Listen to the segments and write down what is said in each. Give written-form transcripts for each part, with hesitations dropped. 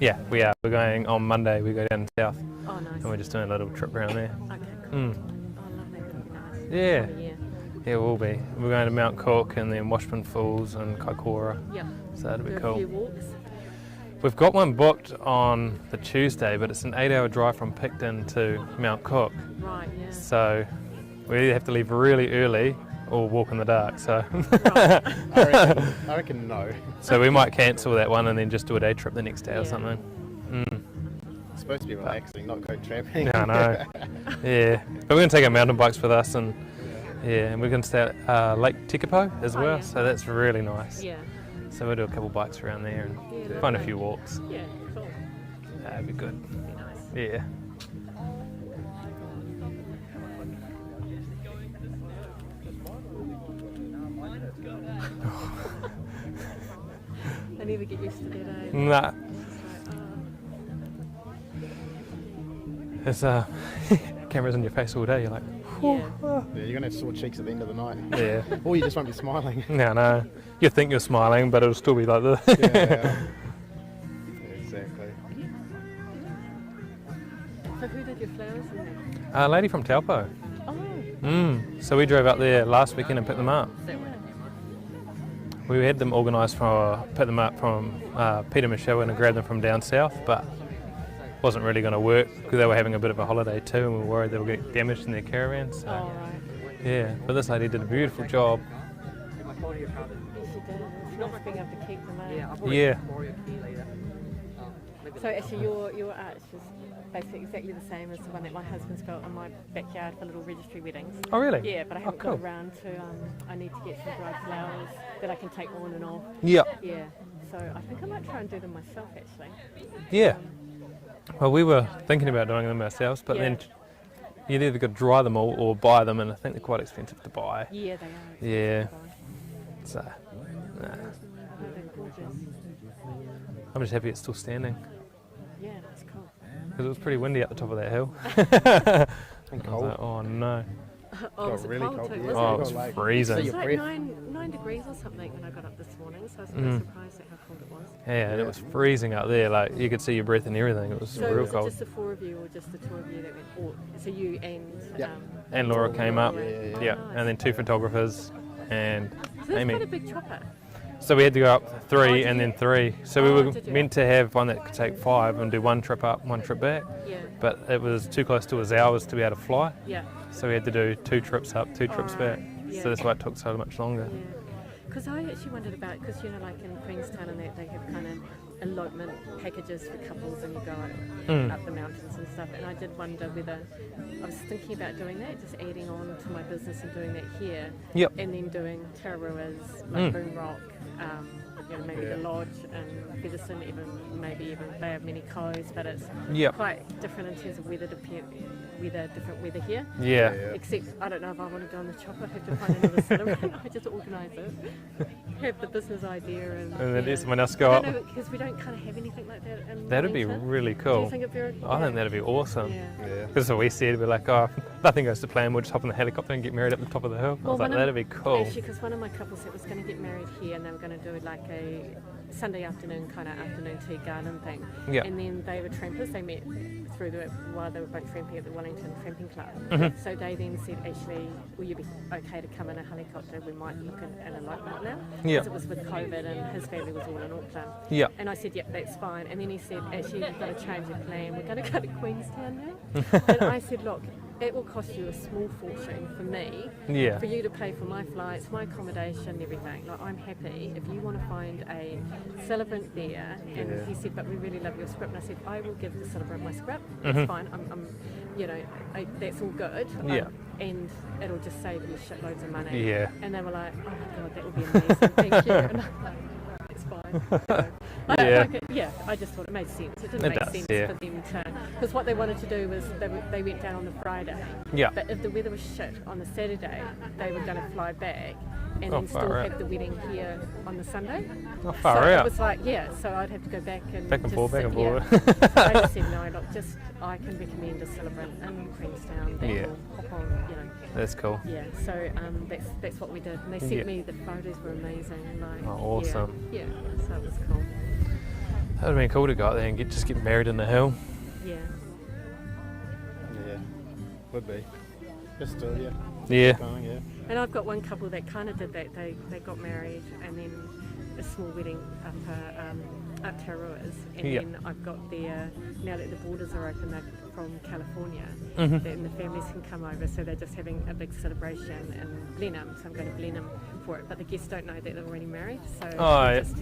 Yeah, we are. We're going on Monday. We go down south. Oh, nice. And we're just doing a little trip around there. Okay, cool. Oh, lovely. That'll be nice. Yeah. Yeah. Yeah, we'll be. We're going to Mount Cook and then Washburn Falls and Kaikoura. Yeah. So that'll be Do cool. a few walks. We've got one booked on the Tuesday, but it's an 8-hour drive from Picton to Mount Cook. Right, yeah. So we either have to leave really early or walk in the dark. So I reckon no. So we might cancel that one and then just do a day trip the next day or something. It's supposed to be relaxing, not go tramping. I know. Yeah, but we're going to take our mountain bikes with us and and we're going to stay at Lake Tekapo as well. Yeah. So that's really nice. Yeah. So we'll do a couple bikes around there and find a few walks. Yeah, cool. That'd be good. Be nice. Yeah. I never get used to that, eh? Nah. It's cameras in your face all day. You're like, Yeah. Yeah, you're going to have sore cheeks at the end of the night. yeah. Or you just won't be smiling. No. You think you're smiling, but it'll still be like this. Yeah, exactly. So who did your flowers in there? A lady from Taupo. Oh. So we drove up there last weekend and picked them up. That way. We had them organised for pick them up from Peter Michelle and grabbed them from down south, but wasn't really going to work because they were having a bit of a holiday too, and we were worried they would get damaged in their caravan. So Oh, right. yeah, but this lady did a beautiful job. Yes, you did. It's nice being able to keep them, eh? Yeah. So actually your arch is basically exactly the same as the one that my husband's built on my backyard for little registry weddings. Oh really? Yeah, but I haven't cool. got around to, I need to get some dried flowers that I can take on and off. Yeah. Yeah, so I think I might try and do them myself actually. Yeah. Well, we were thinking about doing them ourselves, but then you'd either got to dry them all or buy them, and I think they're quite expensive to buy. Yeah, they are. Yeah. So, nah. Oh, they're gorgeous. I'm just happy it's still standing Yeah, that's cool. because it was pretty windy at the top of that hill. And I was cold. like, oh no. Oh, was it really cold cold, too? yeah. Was Oh, it? it was Like, freezing. It was your like breath. 9 degrees or something when I got up this morning, so I was quite surprised at how cold it was. Yeah, and it was freezing out there. Like you could see your breath and everything. It was So real was cold. it just the four of you or just the two of you that went? Or, so you and And Laura came up. Oh, Yeah, nice. and then 2 photographers and So that's quite a Aimee. big chopper. So we had to go up 3 did and you? then 3. So we Oh, were did you? meant to have one that could take 5 and do 1 trip up, 1 trip back. Yeah. But it was too close to his hours to be able to fly. Yeah. So we had to do 2 trips up, 2 trips Alright, back. yeah. So that's why it took so much longer. Yeah. Because I actually wondered about, because you know, like in Queenstown and that, they have kind of elopement packages for couples and you go up the mountains and stuff. And I did wonder whether, I was thinking about doing that, just adding on to my business and doing that here. Yep. And then doing Tararua's, like Boom Rock, you know, maybe the Lodge and Featherston, maybe even Bay of Many Coes, but it's Yep. quite different in terms of different weather here. Yeah. Except I don't know if I want to go on the chopper, have to find another cinema. I just organise it, have the business idea, and then let someone else go up. because we don't kind of have anything like that. In That'd be Wellington. really Do cool. you think it'd be? I think that'd be awesome. Yeah. Yeah. Because what we said, we're like, oh, nothing goes to plan, we'll just hop in the helicopter and get married up the top of the hill. I was like, that'd be cool. Actually, because one of my couples that was going to get married here, and they were going to do like a Sunday afternoon kind of afternoon tea garden thing. Yeah. And then they were trampers. They met through while they were both tramping at the Wellington Tramping Club. Mm-hmm. So they then said, actually, will you be okay to come in a helicopter? We might look at an elopement now. Yeah. Because it was with COVID and his family was all in Auckland. Yeah. And I said, yep, that's fine. And then he said, actually, we've got to change the plan. We're going to go to Queenstown now. And I said, look, it will cost you a small fortune for me, Yeah. for you to pay for my flights, my accommodation, everything. Like, I'm happy if you want to find a celebrant there. And he said, but we really love your script. And I said, I will give the celebrant my script. That's fine. That's all good. Yeah. And it'll just save you shitloads of money. Yeah. And they were like, oh my God, that would be amazing. Thank you. And I'm like, it's fine. I just thought it made sense. It didn't It make does, sense yeah. for them to, because what they wanted to do was they went down on the Friday. Yeah. But if the weather was shit on the Saturday, they were going to fly back and Oh, then still far out. have the wedding here on the Sunday. Oh, far so out. it was like, yeah, so I'd have to go back and Back and just forth, back sit and here. forth. I just said no, look, just I can recommend a celebrant in Queenstown that Yeah. will hop on, you know. That's cool. Yeah, so that's what we did. And they sent Yeah. me, the photos were amazing. Like, Oh, awesome. Yeah, so it was cool. That would have been cool to go out there and just get married in the hill. Yeah. Yeah, would be. Just do it, yeah. Yeah. Keep going, yeah. And I've got one couple that kind of did that. They got married and then a small wedding up Taruas. And Yeah. then I've got now that the borders are open, they're from California, Mhm. then the families can come over. So they're just having a big celebration in Blenheim. So I'm going to Blenheim for it. But the guests don't know that they're already married. So Oh, we yeah. just,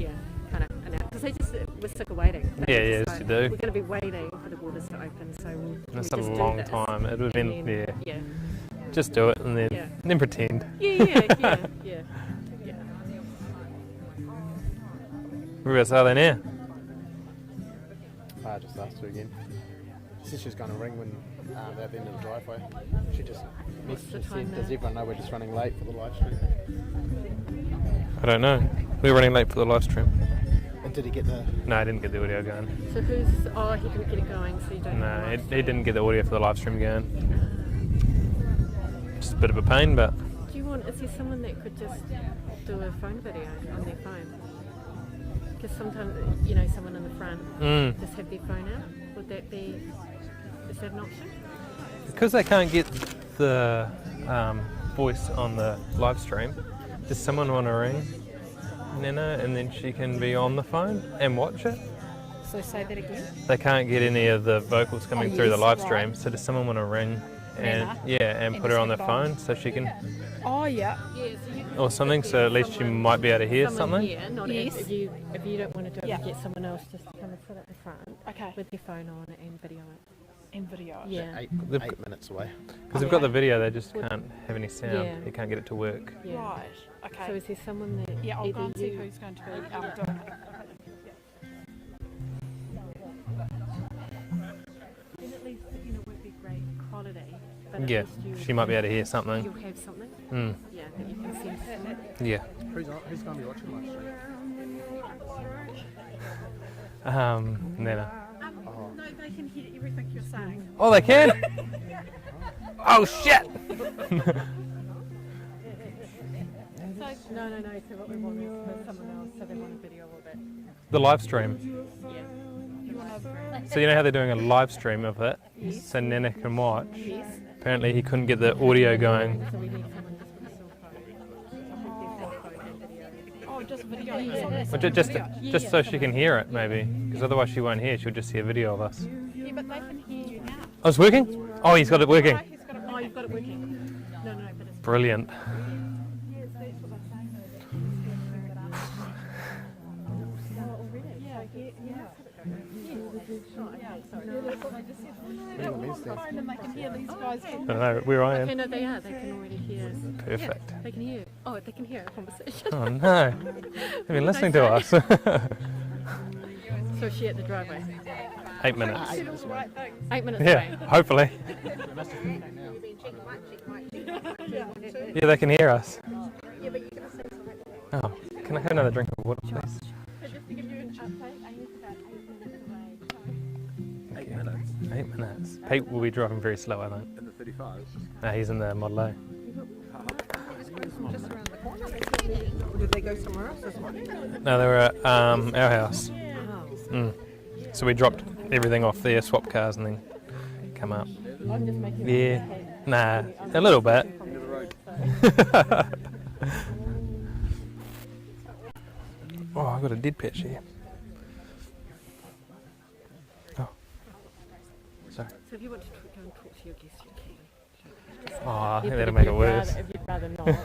kind of announce. Because they just were sick of waiting. They Yeah, were yeah, just yes, you like, do. We're going to be waiting for the borders to open. So can That's we a just do long this? time. It would have And been, then- yeah. Yeah. Just do it and then, Yeah. then pretend. Yeah. Whereabouts are they now? Just asked her again. She said she was going to ring when they're at the end of the driveway. She just What's the messaged time said, does now? everyone know we're just running late for the live stream? I don't know. We're running late for the live stream. And did he get the... No, I didn't get the audio going. So he didn't get it going, so you don't No, know. he didn't get the audio for the live stream going. Just a bit of a pain, but Do you want, is there someone that could just do a phone video on their phone? Because sometimes, someone in the front just have their phone out. Would that be, is that an option? because they can't get the voice on the live stream, does someone want to ring Nina and then she can be on the phone and watch it? So say that again. They can't get any of the vocals coming through the yes, live right. stream, so does someone want to ring and Nina. and And put her just on the have phone so she can, Oh, yeah. Yeah, so you or something, so at least she might be able to hear someone something? here, not Yes. if you don't want to do it, Yeah. get someone else just to come and sit at the front Okay. with their phone on and video it. In video. Yeah. Eight They've 8 minutes away. Because they've got the video, they just can't have any sound. Yeah. They can't get it to work. Yeah. Right. Okay. So is there someone that yeah, I'll either go and see you- who's going to be doing it. Then at least, it would be great quality. But at Yeah, least she might be able to hear something. You'll have something. Mm. Yeah, that you can send to them. Yeah. Who's going to be watching live stream? Nina. No, they can hear everything you're saying. Oh, they can? Oh, shit! No. So what we want is for someone else, so they want a video of it. The live stream. Yeah. So you know how they're doing a live stream of it? So Nina can watch? Yes. Apparently he couldn't get the audio going. So we need someone just with a cell phone. So their cell phone and video. Oh, just video. Or just so she can hear it, maybe. Because otherwise she won't hear, she'll just see a video of us. Yeah, but they can hear you now. Oh, it's working? Oh, he's got it working. He's got it Oh, you've got it working. No, but it's Brilliant. fine and they can hear these guys. I don't know where I okay. am. No, they are. They can already hear. Perfect. Yeah, they can hear. Oh, they can hear a conversation. Oh no. They've been listening to us. So is she at the driveway? 8 minutes. 8 minutes Yeah, away. hopefully. Yeah, they can hear us. Oh, can I have another drink of water, please? Just to give you an update, Aimee's about 8 minutes away. 8 minutes. 8 minutes. Pete will be driving very slow, I think. In the 35? No, he's in the Model A. Did they go somewhere else this morning? No, they were at our house. Mm. So we dropped everything off there, swapped cars, and then come up. I'm just making Yeah. Nah, a little bit. Oh, I've got a dead patch here. Oh. Sorry. So if you want to go and talk to your guests, you can. Oh, I think Yeah, that'll but make if it you'd worse. Rather, if you'd rather not,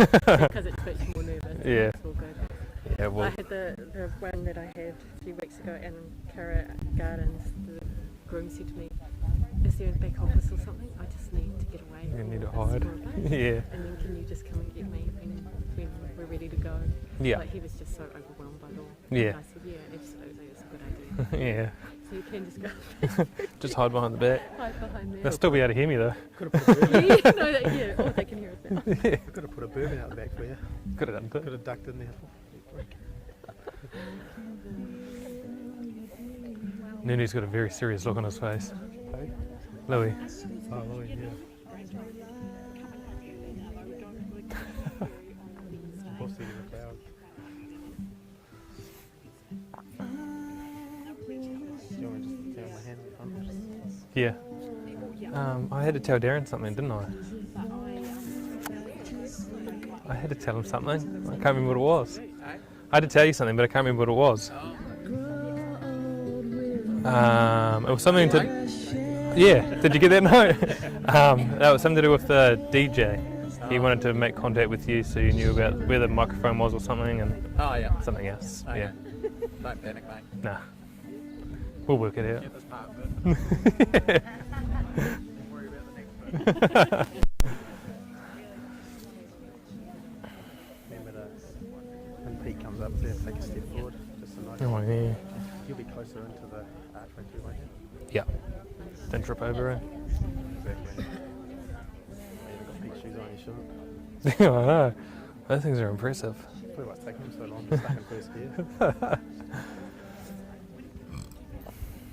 because it's makes you more nervous. Yeah. It's all good. Yeah, I well, had the one that I had a few weeks ago in Cara Gardens. The groom said to me, "Is there a back office or something? I just need to get away. you from need to this hide. for a bit. Yeah. And then can you just come and get me when we're ready to go?" Yeah. Like he was just so overwhelmed by it all. Yeah. And I said, "Yeah, absolutely, it's a good idea." Yeah. So you can just go Just hide behind the back. hide behind there. They'll still be able to hear me though. yeah, no, yeah. Oh, they can hear it. I've got to put a bourbon out the back for you. Could have done Could good. have ducked in there. Nunu's got a very serious look on his face. Hey? Louis. Oh, Louis, yeah. We'll see in the clouds. Do you want me to just turn my hand on? Yeah. I had to tell Darren something, didn't I? I had to tell him something. I can't remember what it was. I had to tell you something, but I can't remember what it was. It was something to... Yeah, did you get that note? That was something to do with the DJ. He wanted to make contact with you so you knew about where the microphone was or something, and Oh, yeah. something else. Okay. Yeah. Don't panic, mate. Nah. We'll work it out. Get this part of it. Don't worry about the next bit. Remember to, when Pete comes up there, take a step forward. Just a nice. Oh, yeah. You'll be closer into the archway too, won't you? Yeah. Don't trip over it. Exactly. You've got Pete's shoes on, you shouldn't. I know. Those things are impressive. Probably what's taking him so long, just stuck in first gear.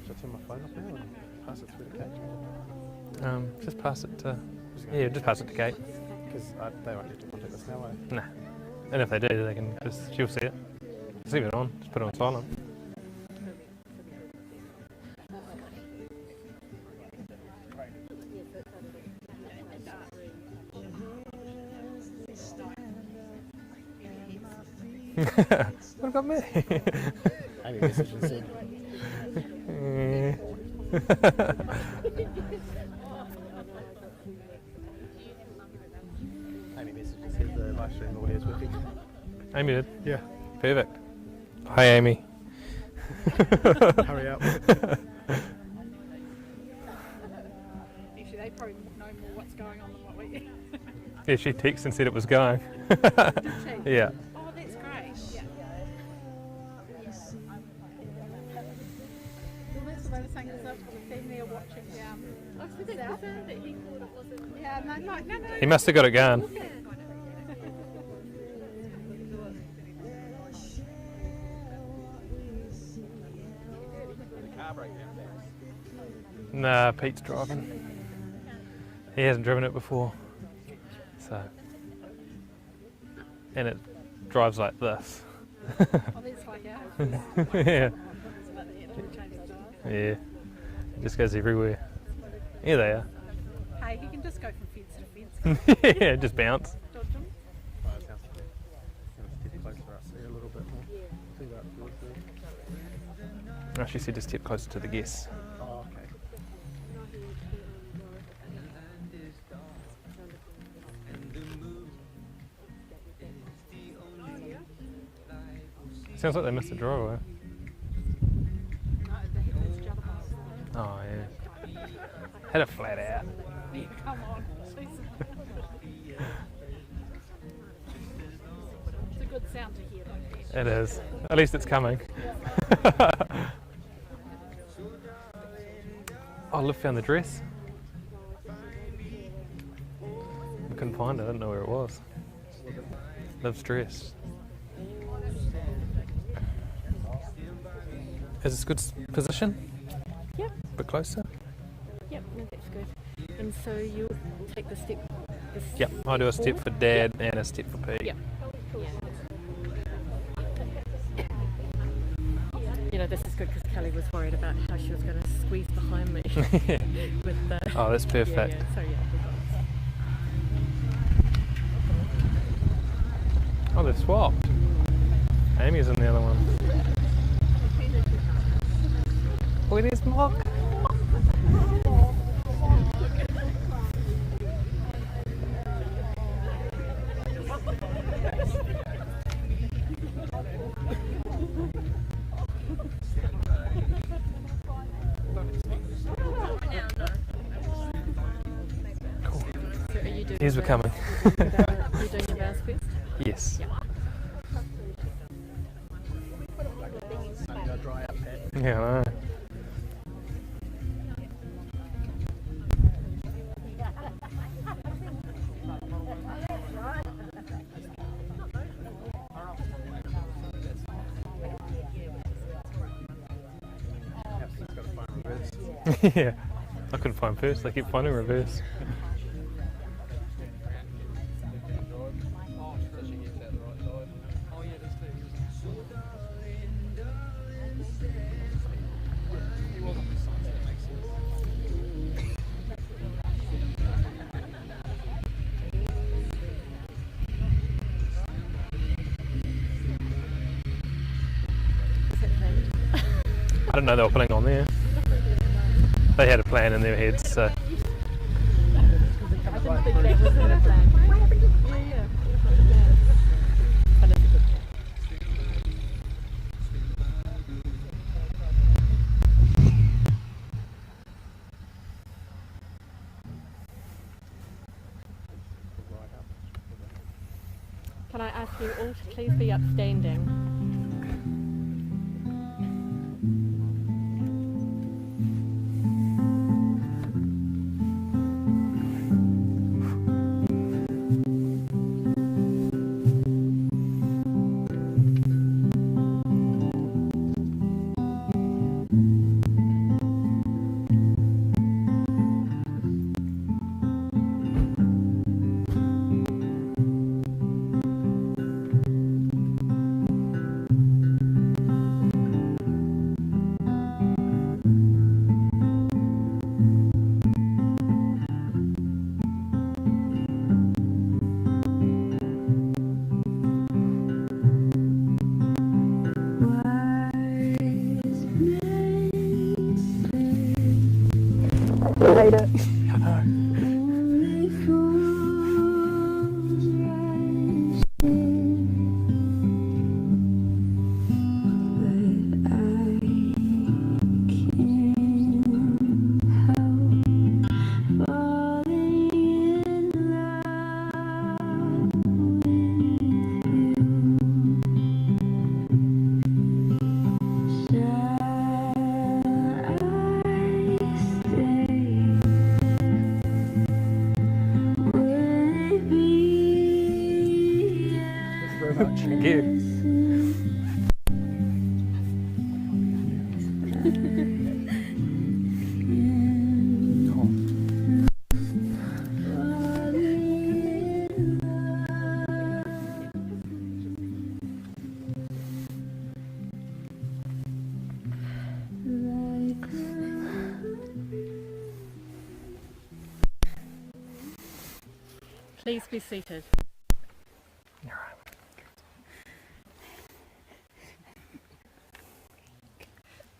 Should I turn my phone off now and pass it through to Kate? Just pass it to... Yeah, just pass it to Kate. Because they won't need to contact us now, eh? Nah. And if they do, they can just... She'll see it. Just leave it on. Just put it on silent. What about me? Aimee messaged and said, Aimee messaged and said the live stream audio is working. Aimee did. Yeah. Perfect. Hi, Aimee. Hurry up. Actually, they probably know more what's going on than what we. Yeah, she texted and said it was going. Did she? Yeah. Oh, that's great. Yeah. Well, that's what I was saying because I was sitting there watching the Oh, so that's confirmed that he thought it wasn't. yeah, no. He must have got it going. Nah, Pete's driving. He hasn't driven it before. So. And it drives like this. Oh, that's like ours. Yeah. But they had to change the dial. Yeah. It just goes everywhere. Here they are. Hey, he can just go from fence to fence. Yeah, just bounce. Dodge him. Oh, it sounds good. Step closer up there a little bit more. See that towards there. Oh, she said to step closer to the guests. Oh, okay. Sounds like they missed a driveway. No, that's the other bus. Oh, yeah. Had it flat out. Yeah, come on. Jesus. It's a good sound to hear, though. It is. At least it's coming. Oh, Liv found the dress. I couldn't find it. I didn't know where it was. Liv's dress. Is this a good position? Yep. A bit closer? Yep, no, that's good. And so you take the step. Yep. I'll do a step for Dad and a step for Pete. Yep. Yeah. You know, this is good because Kelly was worried about how she was going to squeeze behind me with the. Oh, that's perfect. Yeah, yeah. So yeah. Oh, they've swapped. Amy's in the other one. Oh, it is Mark. So are you doing He's becoming. You're doing your vows first? Yes. Yeah. Go dry up, Pat. Yeah, I know. Yeah, I couldn't find first. I kept finding reverse. Oh, so she gets out the right side. Oh yeah, there's two. He was on this side, so that makes sense. I didn't know they were playing on there. They had a plan in their heads, so. I didn't think that was in a plan. Yeah. But it's a good plan. Can I ask you all to please be upstanding? I hate it. I know. Thank you. Please be seated.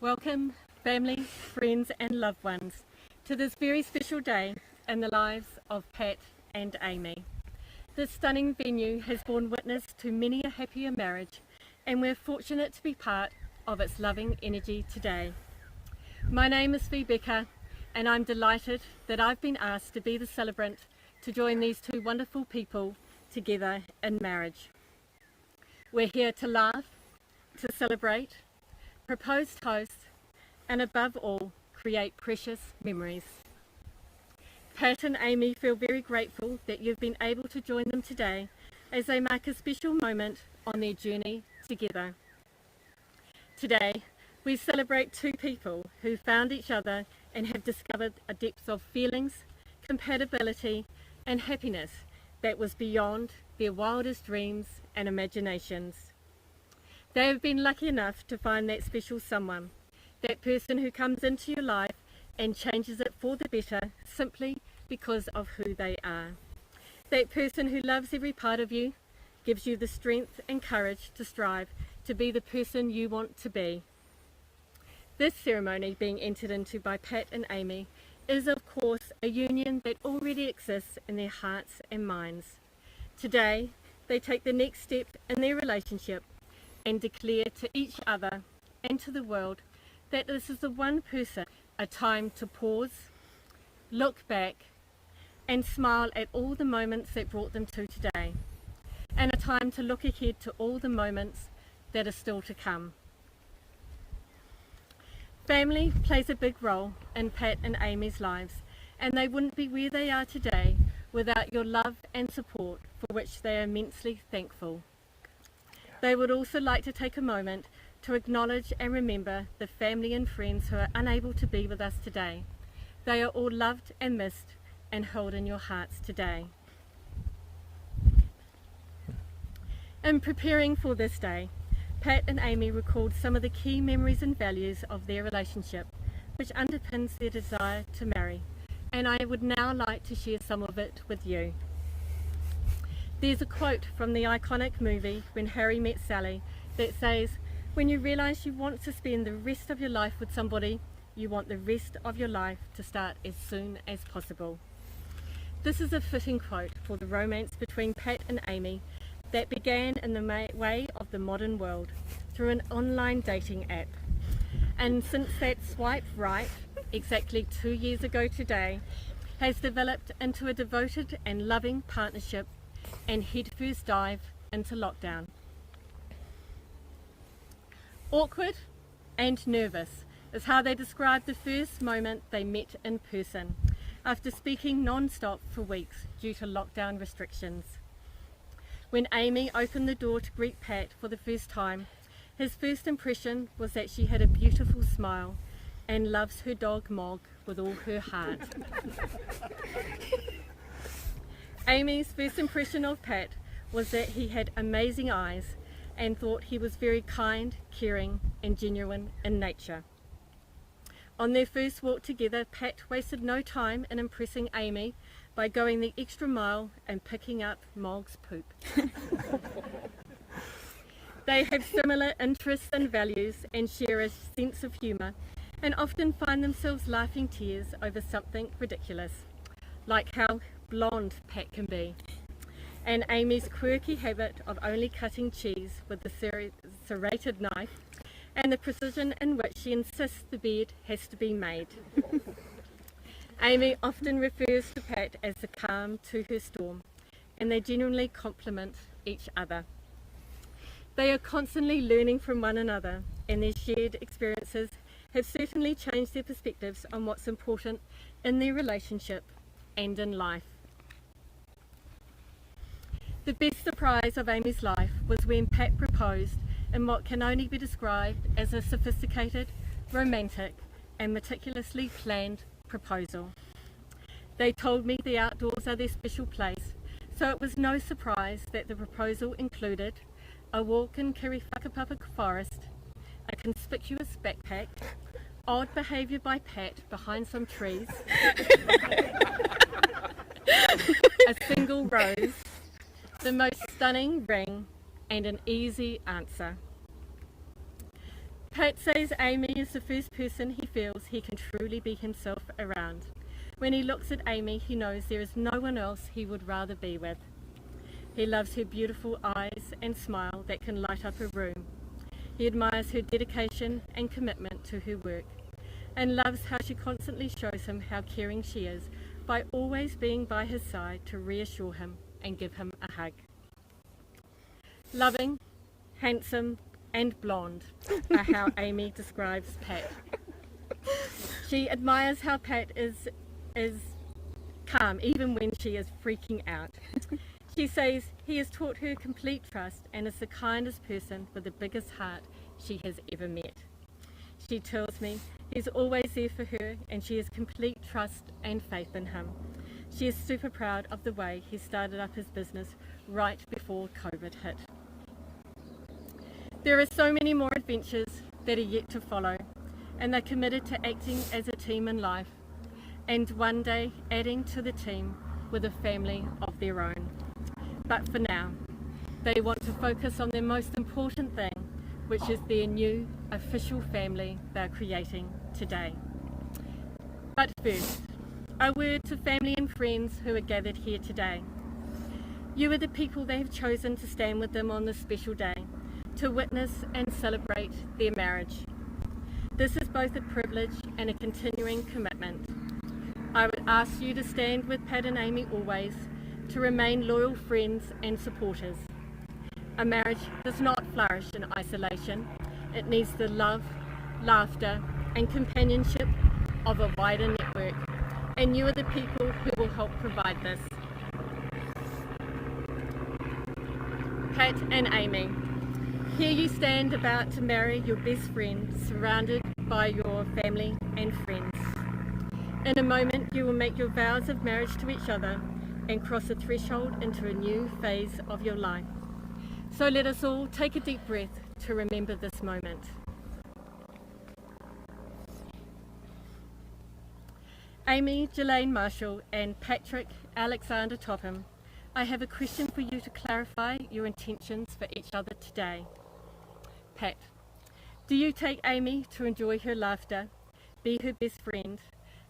Welcome, family, friends and loved ones, to this very special day in the lives of Pat and Aimee. This stunning venue has borne witness to many a happier marriage, and we're fortunate to be part of its loving energy today. My name is Rebecca, and I'm delighted that I've been asked to be the celebrant to join these two wonderful people together in marriage. We're here to laugh, to celebrate, propose toasts, and above all, create precious memories. Pat and Aimee feel very grateful that you've been able to join them today as they mark a special moment on their journey together. Today, we celebrate two people who found each other and have discovered a depth of feelings, compatibility, and happiness that was beyond their wildest dreams and imaginations. They have been lucky enough to find that special someone, that person who comes into your life and changes it for the better simply because of who they are. That person who loves every part of you, gives you the strength and courage to strive to be the person you want to be. This ceremony being entered into by Pat and Aimee is of course a union that already exists in their hearts and minds. Today, they take the next step in their relationship and declare to each other and to the world that this is the one person, a time to pause, look back and smile at all the moments that brought them to today, and a time to look ahead to all the moments that are still to come. Family plays a big role in Pat and Aimee's lives, and they wouldn't be where they are today without your love and support, for which they are immensely thankful. They would also like to take a moment to acknowledge and remember the family and friends who are unable to be with us today. They are all loved and missed and held in your hearts today. In preparing for this day, Pat and Aimee recalled some of the key memories and values of their relationship, which underpins their desire to marry, and I would now like to share some of it with you. There's a quote from the iconic movie When Harry Met Sally that says, "When you realise you want to spend the rest of your life with somebody, you want the rest of your life to start as soon as possible." This is a fitting quote for the romance between Pat and Aimee that began in the way of the modern world through an online dating app. And since that swipe right, exactly 2 years ago today, has developed into a devoted and loving partnership and headfirst dive into lockdown. Awkward and nervous is how they described the first moment they met in person, after speaking non-stop for weeks due to lockdown restrictions. When Aimee opened the door to greet Pat for the first time, his first impression was that she had a beautiful smile and loves her dog Mog with all her heart. Aimee's first impression of Pat was that he had amazing eyes and thought he was very kind, caring and genuine in nature. On their first walk together, Pat wasted no time in impressing Aimee by going the extra mile and picking up Mog's poop. They have similar interests and values and share a sense of humour and often find themselves laughing tears over something ridiculous, like how blonde Pat can be, and Aimee's quirky habit of only cutting cheese with the serrated knife and the precision in which she insists the bed has to be made. Aimee often refers to Pat as the calm to her storm, and they genuinely complement each other. They are constantly learning from one another, and their shared experiences have certainly changed their perspectives on what's important in their relationship and in life. The best surprise of Aimee's life was when Pat proposed in what can only be described as a sophisticated, romantic and meticulously planned proposal. They told me the outdoors are their special place, so it was no surprise that the proposal included a walk in Kiriwhakapapa Forest, a conspicuous backpack, odd behaviour by Pat behind some trees, a single rose, the most stunning ring, and an easy answer. Pat says Aimee is the first person he feels he can truly be himself around. When he looks at Aimee, he knows there is no one else he would rather be with. He loves her beautiful eyes and smile that can light up a room. He admires her dedication and commitment to her work, and loves how she constantly shows him how caring she is by always being by his side to reassure him and give him a hug. Loving, handsome and blonde are how Aimee describes Pat. She admires how Pat is calm even when she is freaking out. She says he has taught her complete trust and is the kindest person with the biggest heart she has ever met. She tells me he's always there for her and she has complete trust and faith in him. She is super proud of the way he started up his business right before COVID hit. There are so many more adventures that are yet to follow, and they're committed to acting as a team in life, and one day adding to the team with a family of their own. But for now, they want to focus on their most important thing, which is their new official family they're creating today. But first, a word to family and friends who are gathered here today. You are the people they have chosen to stand with them on this special day, to witness and celebrate their marriage. This is both a privilege and a continuing commitment. I would ask you to stand with Pat and Aimee always, to remain loyal friends and supporters. A marriage does not flourish in isolation. It needs the love, laughter and companionship of a wider network, and you are the people who will help provide this. Pat and Aimee, Here you stand about to marry your best friend, surrounded by your family and friends. In a moment, you will make your vows of marriage to each other and cross a threshold into a new phase of your life. So let us all take a deep breath to remember this moment. Aimee Ghislaine Marshall and Patrick Alexander Topham, I have a question for you to clarify your intentions for each other today. Pat, do you take Aimee to enjoy her laughter, be her best friend,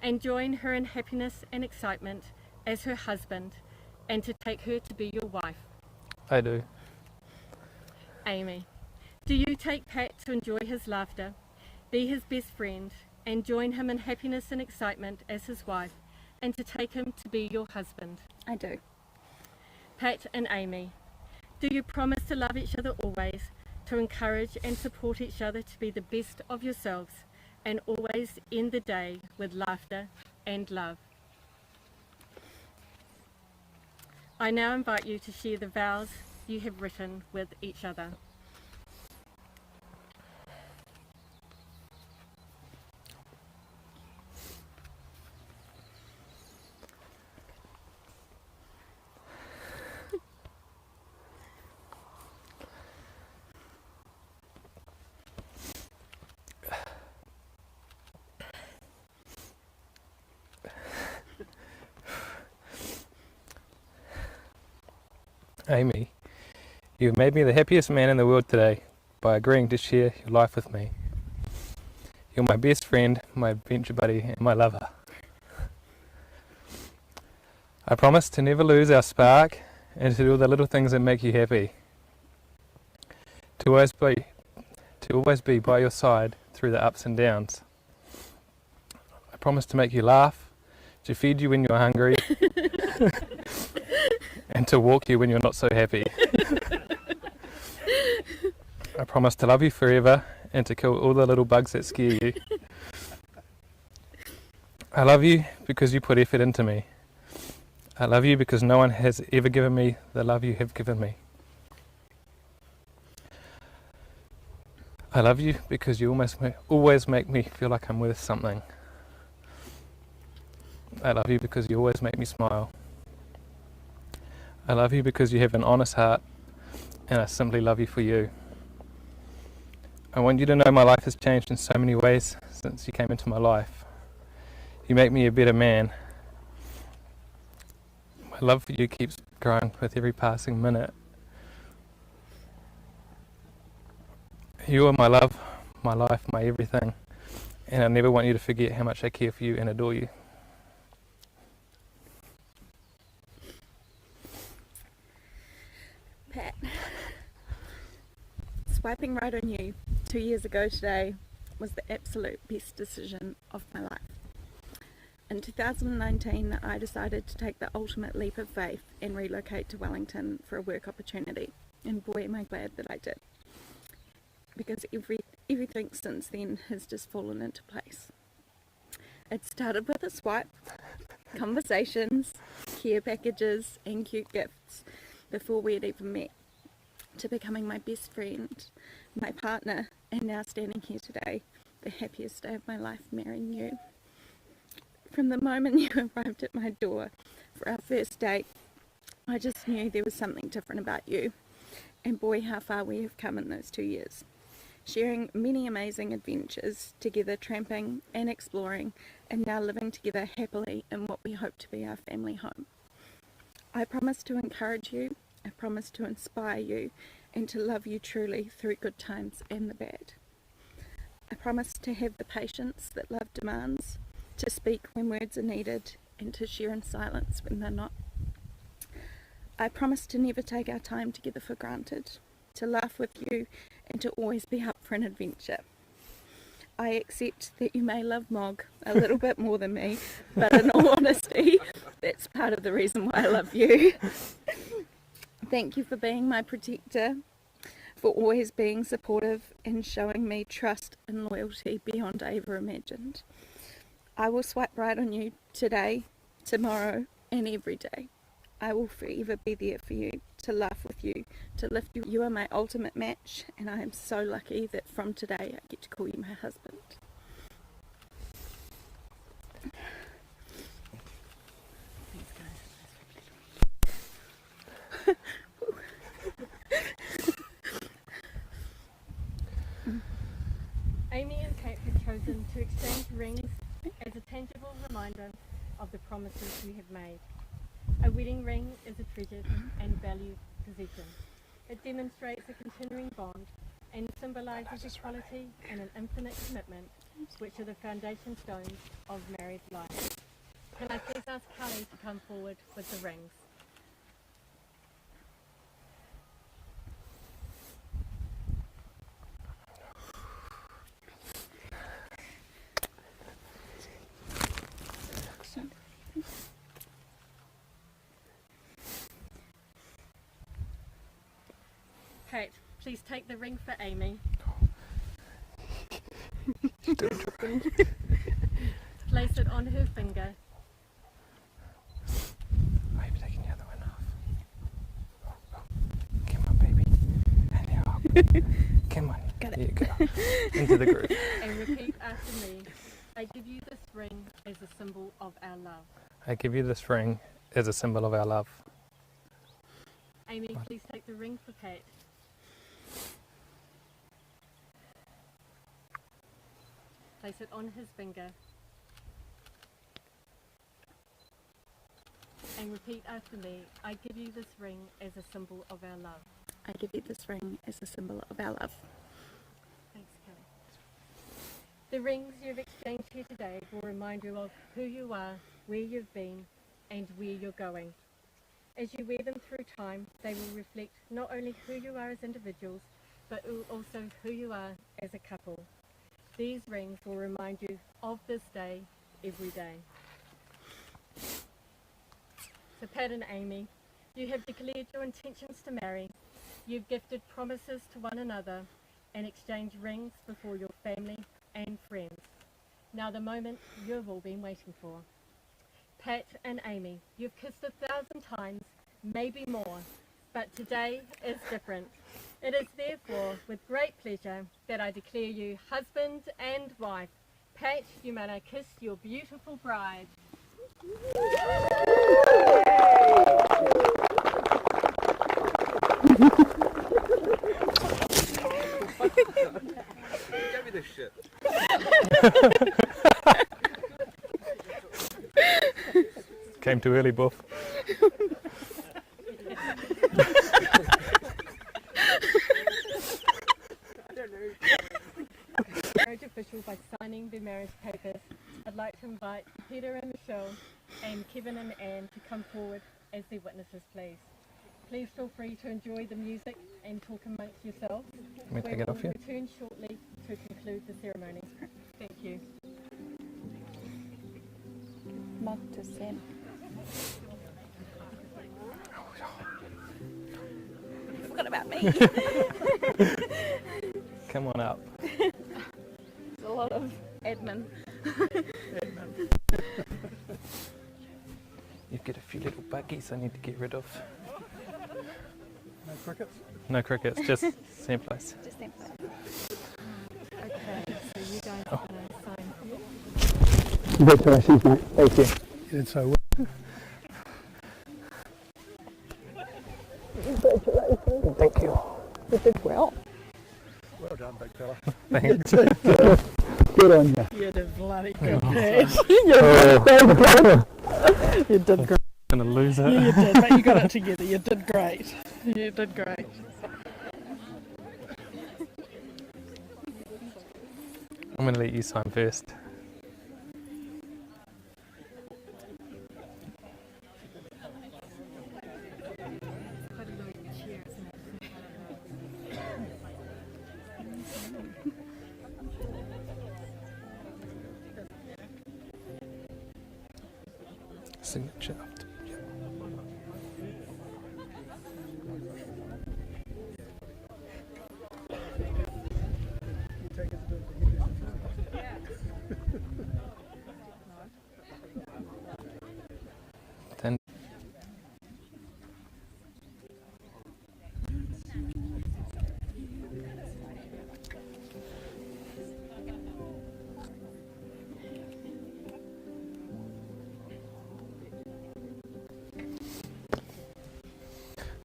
and join her in happiness and excitement as her husband, and to take her to be your wife? I do. Aimee, do you take Pat to enjoy his laughter, be his best friend, and join him in happiness and excitement as his wife, and to take him to be your husband? I do. Pat and Aimee, do you promise to love each other always, to encourage and support each other to be the best of yourselves, and always end the day with laughter and love? I now invite you to share the vows you have written with each other. Aimee, you've made me the happiest man in the world today by agreeing to share your life with me. You're my best friend, my adventure buddy, and my lover. I promise to never lose our spark and to do the little things that make you happy. To always be by your side through the ups and downs. I promise to make you laugh, to feed you when you're hungry, and to walk you when you're not so happy. I promise to love you forever and to kill all the little bugs that scare you. I love you because you put effort into me. I love you because no one has ever given me the love you have given me. I love you because you always make me feel like I'm worth something. I love you because you always make me smile. I love you because you have an honest heart, and I simply love you for you. I want you to know my life has changed in so many ways since you came into my life. You make me a better man. My love for you keeps growing with every passing minute. You are my love, my life, my everything, and I never want you to forget how much I care for you and adore you. Pat, swiping right on you 2 years ago today was the absolute best decision of my life. In 2019, I decided to take the ultimate leap of faith and relocate to Wellington for a work opportunity, and boy am I glad that I did, because everything since then has just fallen into place. It started with a swipe, conversations, care packages and cute gifts before we had even met, to becoming my best friend, my partner, and now standing here today, the happiest day of my life, marrying you. From the moment you arrived at my door for our first date, I just knew there was something different about you, and boy how far we have come in those 2 years. Sharing many amazing adventures together, tramping and exploring, and now living together happily in what we hope to be our family home. I promise to encourage you, I promise to inspire you, and to love you truly through good times and the bad. I promise to have the patience that love demands, to speak when words are needed, and to share in silence when they're not. I promise to never take our time together for granted, to laugh with you, and to always be up for an adventure. I accept that you may love Mog a little bit more than me, but in all honesty, that's part of the reason why I love you. Thank you for being my protector, for always being supportive and showing me trust and loyalty beyond I ever imagined. I will swipe right on you today, tomorrow, and every day. I will forever be there for you to laugh with you, to lift you. You are my ultimate match, and I am so lucky that from today I get to call you my husband. Aimee and Kate have chosen to exchange rings as a tangible reminder of the promises we have made. A wedding ring is a treasured and valued possession. It demonstrates a continuing bond and symbolises equality and an infinite commitment, which are the foundation stones of married life. Can I please ask Kelly to come forward with the rings? Kate, please take the ring for Aimee. Place it on her finger. Maybe taking the other one off. Oh. Come on, baby. And now, come on. Got it. There you go. Into the group. And repeat after me. I give you this ring as a symbol of our love. I give you this ring as a symbol of our love. Aimee, please take the ring for Kate. Place it on his finger. And repeat after me. I give you this ring as a symbol of our love. I give you this ring as a symbol of our love. Thanks, Kelly. The rings you've exchanged here today will remind you of who you are, where you've been, and where you're going. As you wear them through time, they will reflect not only who you are as individuals, but also who you are as a couple. These rings will remind you of this day every day. So Pat and Aimee, you have declared your intentions to marry. You've gifted promises to one another and exchanged rings before your family and friends. Now the moment you've all been waiting for. Pat and Aimee, you've kissed 1,000 times, maybe more, but today is different. It is therefore with great pleasure that I declare you husband and wife. Pat, you may now kiss your beautiful bride. Give me this shit. Came too early, buff. Marriage official by signing the marriage papers. I'd like to invite Peter and Michelle and Kevin and Anne to come forward as their witnesses, please. Please feel free to enjoy the music and talk amongst yourselves. Let me take it off We you. will return shortly to conclude the ceremony. Thank you. Mug to Sam. You forgot about me. Come on up. It's a lot of admin. You've got a few little buggies I need to get rid of. No crickets? No crickets, just samplers. Just think about Okay, so you guys are going to sign here. Congratulations, mate. Thank you. You did so well. Congratulations. Thank you. You did well. Well done, big fella. Thanks. Good on you. You did bloody good, Pat. You did great. Gonna lose Yeah, it. you did, but you got it together. You did great. You did great. I'm gonna let you sign first. Signature. Then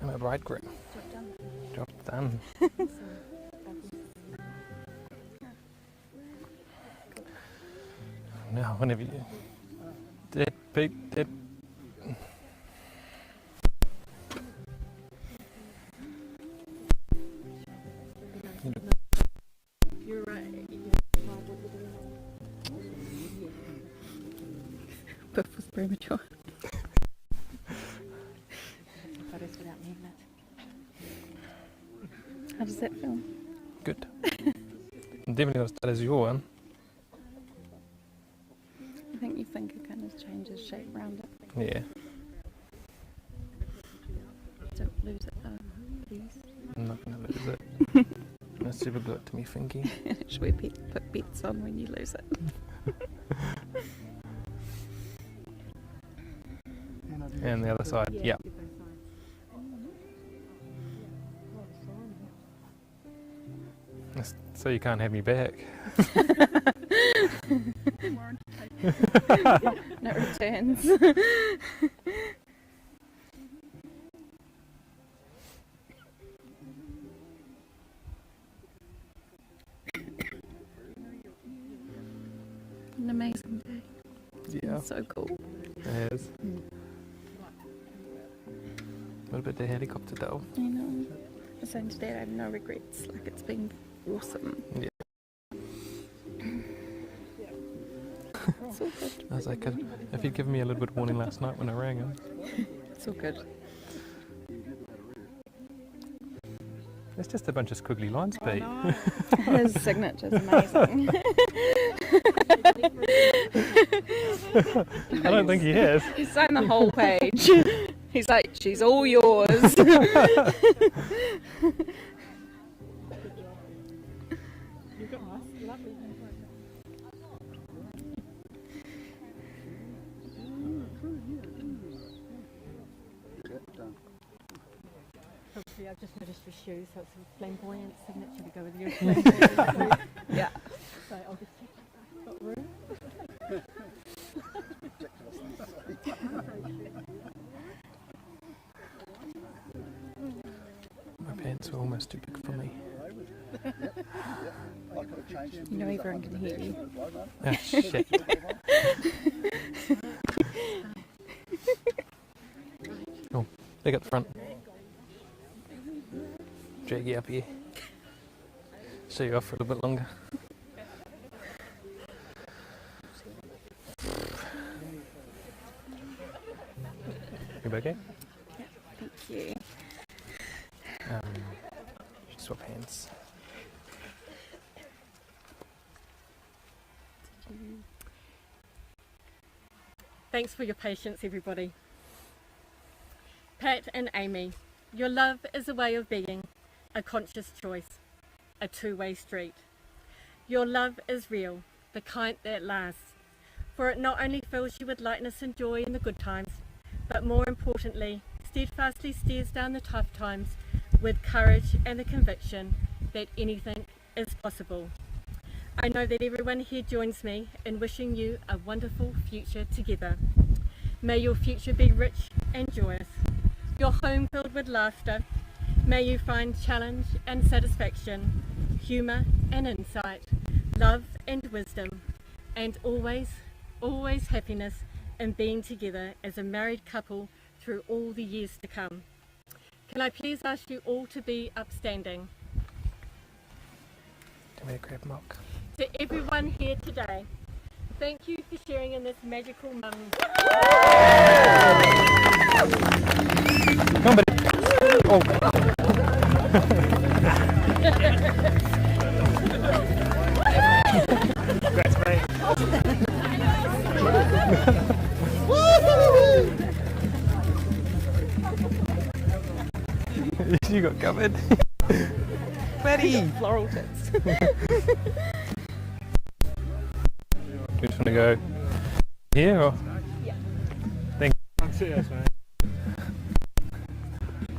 My bridegroom. Job done. Now, whenever you... Dead, Pete, dead. You're right. Birth was premature. Photos without me in it. How does that feel? Good. I'm definitely not as bad as your one. I think your finger kind of changes shape around it. Yeah. Don't lose it though, please. I'm not going to lose it. That's super good to me, Finky. Should we put bets on when you lose it? And the other side, yeah. So you can't have me back. No returns. An amazing day. Yeah, So cool. it is. A little bit the helicopter though. I know. I was saying today I have no regrets. Like it's been awesome. Yeah. It's all good. I was like, if you'd given me a little bit of warning last night when I rang him. It's all good. It's just a bunch of squiggly lines, Pete. His signature's amazing. I don't think he has. He signed the whole page. He's like, she's all yours. Obviously, I've just noticed your shoes, so it's a flamboyant signature to go with your flamboyant. Yeah. So I'll just check if I've got room. My pants were almost too big for me. You know everyone can hear you. Ah, shit. Oh, leg up the front. Drag you up here. Show you off for a little bit longer. You okay? Thank you. Swap hands. Thanks for your patience, everybody. Pat and Aimee, your love is a way of being, a conscious choice, a two-way street. Your love is real, the kind that lasts, for it not only fills you with lightness and joy in the good times, but more importantly, steadfastly steers down the tough times with courage and the conviction that anything is possible. I know that everyone here joins me in wishing you a wonderful future together. May your future be rich and joyous, your home filled with laughter. May you find challenge and satisfaction, humour and insight, love and wisdom, and always, always happiness in being together as a married couple through all the years to come. Can I please ask you all to be upstanding? Do me a grab milk. To everyone here today, thank you for sharing in this magical moment. Come on, buddy. Oh. Congrats, mate. You got covered. Betty! Floral tips. You just want to go here or? Yeah. Thank Cheers, mate. you.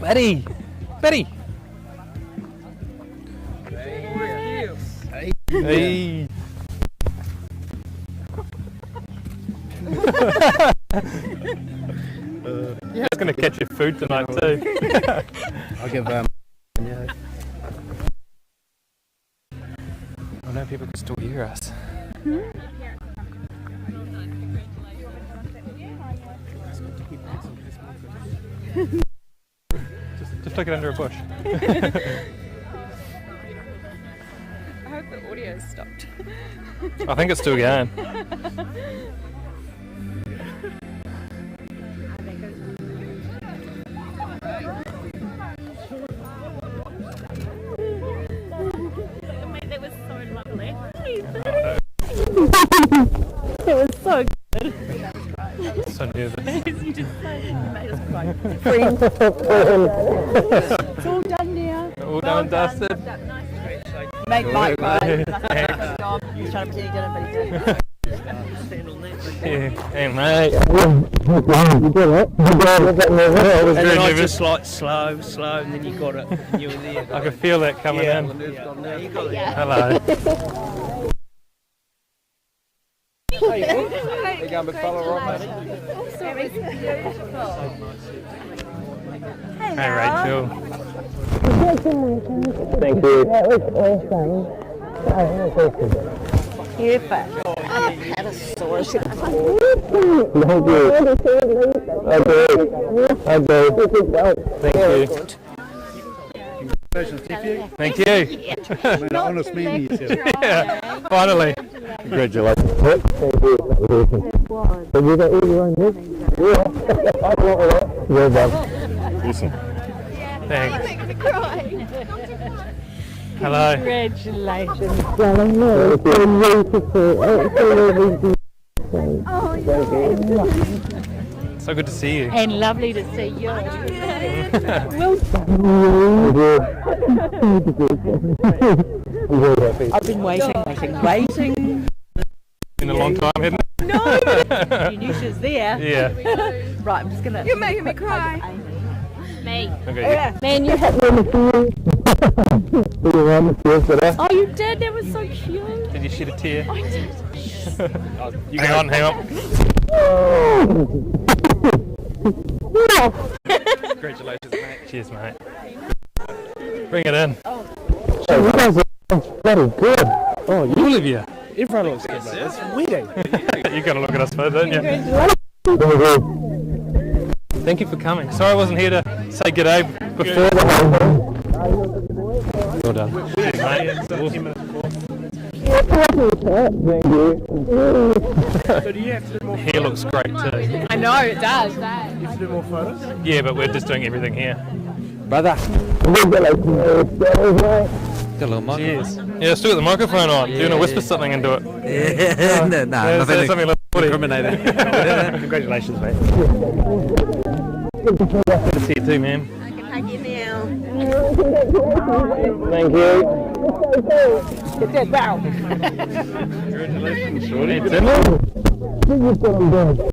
Betty! Betty! Hey! It's going to catch your food tonight too. I'll give I know people can still hear us. Just tuck it under a bush. I hope the audio stopped. I think it's still going. That was so lovely. It was so good. So nervous. You just made us cry. It's all done now. All done and dusted. Make Mike cry. Thanks. He's trying to pretend he didn't, but he did. Yeah. Hey mate. You did it. I was And very then I nervous. just like slow, and then you got it. You were there. I could feel that coming Yeah. in. Yeah, you got it. Hello. Hey, you going big fella, right, mate? Hey Rachel. Thank you. That was awesome. Thank you. I do. Thank you. Thank you. Honest meaning yourself. Yeah, finally. Congratulations. Thank you. Have you got all your own milk? Yeah. Well done. Awesome. Thanks. Hello. Congratulations. Darling, no, it's been beautiful. Absolutely beautiful. So good to see you. And lovely to see you. I'm very happy. I've been waiting. Been a long time, hasn't it? You knew she was there. Yeah. Right, I'm just gonna. You're making me cry. Me. Okay. Man, you had. Oh, you did. That was so cute. Did you shed a tear? I did. Hang on. Congratulations, mate. Cheers, mate. Bring it in. You guys are bloody good. Oh, you Olivia. Everyone looks good, mate. It's wedding. You got to look at us first, don't you? Thank you for coming. Sorry I wasn't here to say g'day before. Well done. Cheers, mate. Awesome. Thank you. So do you have to do more? Hair looks great too. I know it does. You have to do more photos? Yeah, but we're just doing everything here. Brother. Cheers. Yeah, still got the microphone on. Do you want to whisper something into it? Yeah, no, Yeah, say something like Incriminating. Congratulations, mate. Good to see you too, man. I can hug you now. Thank you. Congratulations, shorty. You've got them done.